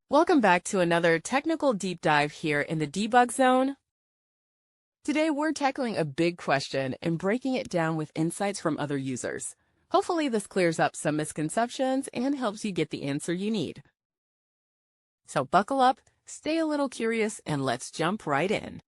Welcome back to another technical deep dive here in the debug zone. Today we're tackling a big question and breaking it down with insights from other users. Hopefully this clears up some misconceptions and helps you get the answer you need. So buckle up, stay a little curious, and let's jump right in.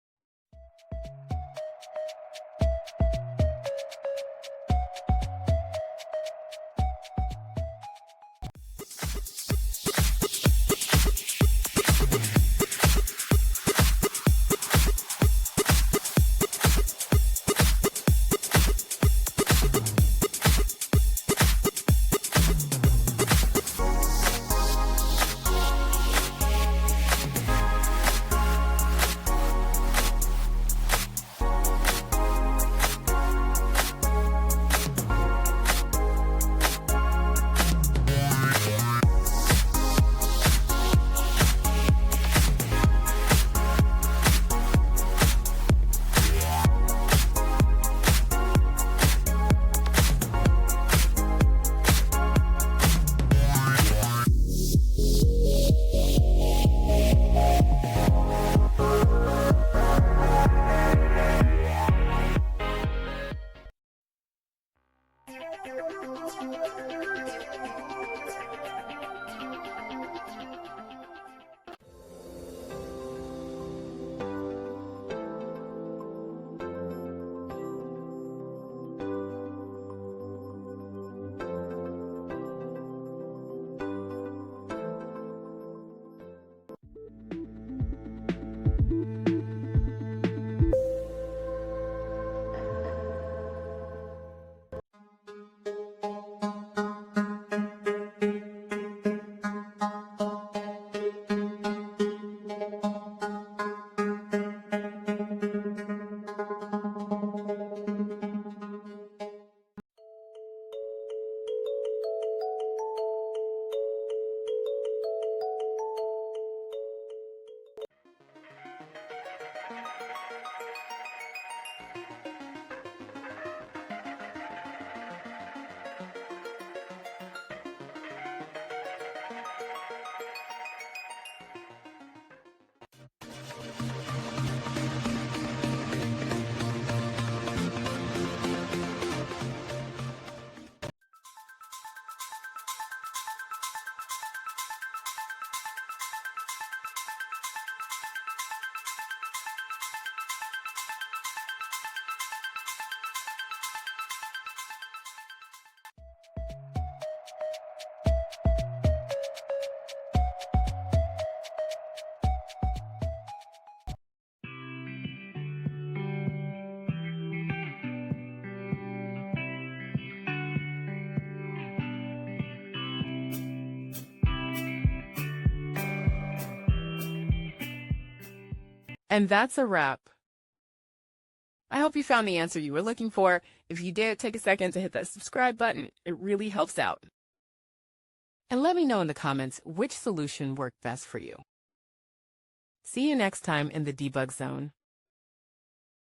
And that's a wrap. I hope you found the answer you were looking for. If you did, take a second to hit that subscribe button. It really helps out. And let me know in the comments which solution worked best for you. See you next time in the debug zone.